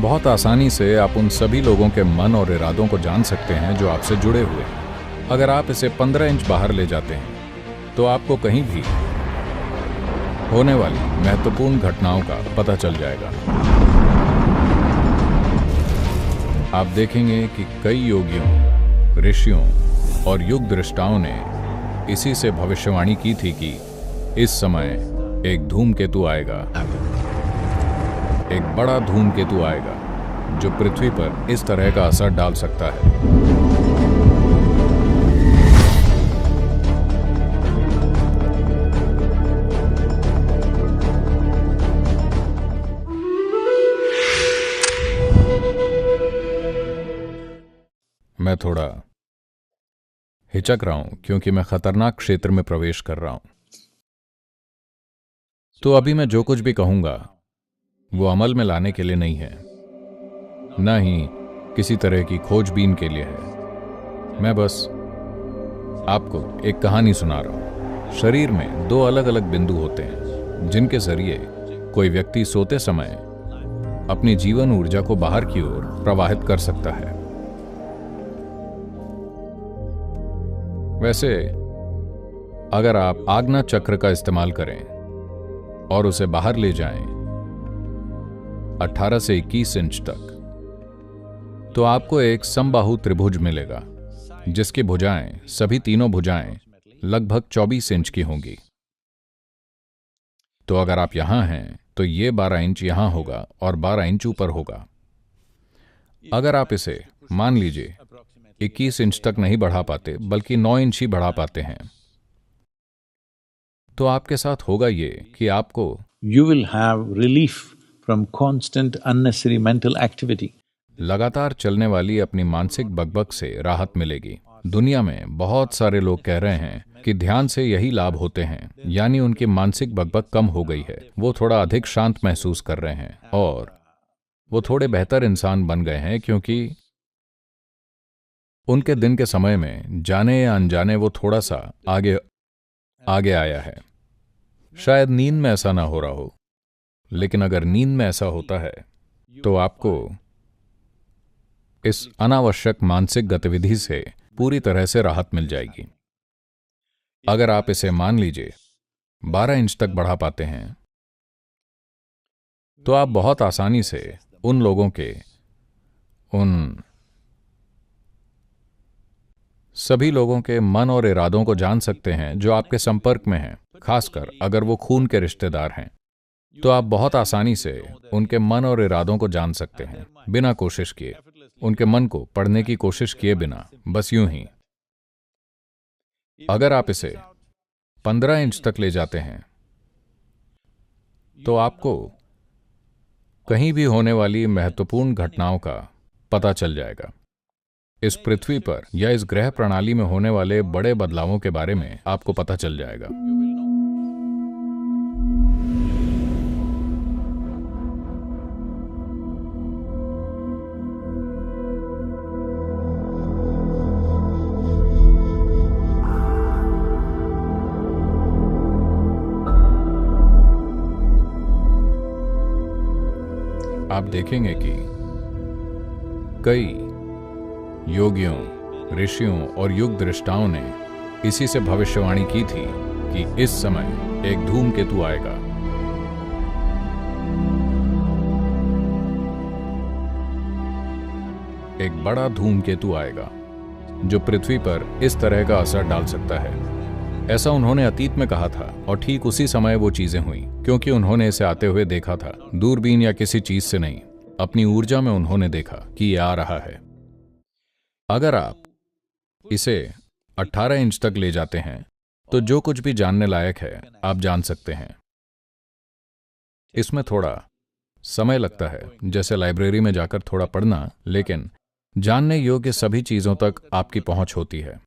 बहुत आसानी से आप उन सभी लोगों के मन और इरादों को जान सकते हैं जो आपसे जुड़े हुए हैं। अगर आप इसे 15 इंच बाहर ले जाते हैं तो आपको कहीं भी होने वाली महत्वपूर्ण घटनाओं का पता चल जाएगा। आप देखेंगे कि कई योगियों, ऋषियों और युग दृष्टाओं ने इसी से भविष्यवाणी की थी कि इस समय एक धूमकेतु आएगा, एक बड़ा धूमकेतु आएगा जो पृथ्वी पर इस तरह का असर डाल सकता है। मैं थोड़ा हिचक रहा हूं क्योंकि मैं खतरनाक क्षेत्र में प्रवेश कर रहा हूं। तो अभी मैं जो कुछ भी कहूंगा वो अमल में लाने के लिए नहीं है, न ही किसी तरह की खोजबीन के लिए है। मैं बस आपको एक कहानी सुना रहा हूं। शरीर में 2 अलग अलग बिंदु होते हैं जिनके जरिए कोई व्यक्ति सोते समय अपनी जीवन ऊर्जा को बाहर की ओर प्रवाहित कर सकता है। वैसे अगर आप आज्ञा चक्र का इस्तेमाल करें और उसे बाहर ले जाएं 18 से 21 इंच तक, तो आपको एक समबाहु त्रिभुज मिलेगा जिसकी भुजाएं, सभी तीनों भुजाएं लगभग 24 इंच की होंगी। तो अगर आप यहां हैं तो ये 12 इंच यहां होगा और 12 इंच ऊपर होगा। अगर आप इसे मान लीजिए 21 इंच तक नहीं बढ़ा पाते बल्कि 9 इंच ही बढ़ा पाते हैं, तो आपके साथ होगा ये कि आपको you will have relief from constant unnecessary mental activity. लगातार चलने वाली अपनी मानसिक बकबक से राहत मिलेगी। दुनिया में बहुत सारे लोग कह रहे हैं कि ध्यान से यही लाभ होते हैं, यानी उनकी मानसिक बकबक कम हो गई है, वो थोड़ा अधिक शांत महसूस कर रहे हैं और वो थोड़े बेहतर इंसान बन गए हैं क्योंकि उनके दिन के समय में जाने या अनजाने वो थोड़ा सा आगे आया है। शायद नींद में ऐसा ना हो रहा हो, लेकिन अगर नींद में ऐसा होता है तो आपको इस अनावश्यक मानसिक गतिविधि से पूरी तरह से राहत मिल जाएगी। अगर आप इसे मान लीजिए 12 इंच तक बढ़ा पाते हैं तो आप बहुत आसानी से उन लोगों के, उन सभी लोगों के मन और इरादों को जान सकते हैं जो आपके संपर्क में हैं, खासकर अगर वो खून के रिश्तेदार हैं। तो आप बहुत आसानी से उनके मन और इरादों को जान सकते हैं बिना कोशिश किए, उनके मन को पढ़ने की कोशिश किए बिना, बस यूं ही। अगर आप इसे 15 इंच तक ले जाते हैं तो आपको कहीं भी होने वाली महत्वपूर्ण घटनाओं का पता चल जाएगा। इस पृथ्वी पर या इस ग्रह प्रणाली में होने वाले बड़े बदलावों के बारे में आपको पता चल जाएगा। आप देखेंगे कि कई योगियों, ऋषियों और युग दृष्टाओं ने इसी से भविष्यवाणी की थी कि इस समय एक धूमकेतु आएगा। एक बड़ा धूमकेतु आएगा जो पृथ्वी पर इस तरह का असर डाल सकता है। ऐसा उन्होंने अतीत में कहा था और ठीक उसी समय वो चीजें हुई क्योंकि उन्होंने इसे आते हुए देखा था। दूरबीन या किसी चीज से नहीं, अपनी ऊर्जा में उन्होंने देखा कि ये आ रहा है। अगर आप इसे 18 इंच तक ले जाते हैं तो जो कुछ भी जानने लायक है आप जान सकते हैं। इसमें थोड़ा समय लगता है, जैसे लाइब्रेरी में जाकर थोड़ा पढ़ना, लेकिन जानने योग्य सभी चीजों तक आपकी पहुंच होती है।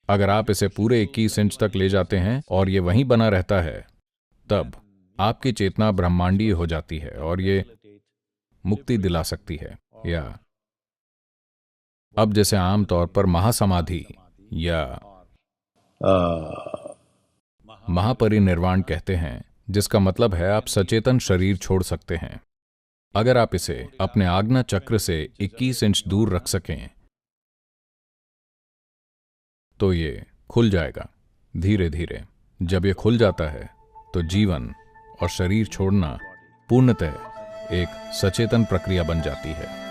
अगर आप इसे पूरे 21 इंच तक ले जाते हैं और ये वहीं बना रहता है, तब आपकी चेतना ब्रह्मांडीय हो जाती है और ये मुक्ति दिला सकती है, या अब जैसे आमतौर पर महासमाधि या महापरिनिर्वाण कहते हैं, जिसका मतलब है आप सचेतन शरीर छोड़ सकते हैं। अगर आप इसे अपने आज्ञा चक्र से 21 इंच दूर रख सकें तो ये खुल जाएगा धीरे धीरे। जब ये खुल जाता है तो जीवन और शरीर छोड़ना पूर्णतः एक सचेतन प्रक्रिया बन जाती है।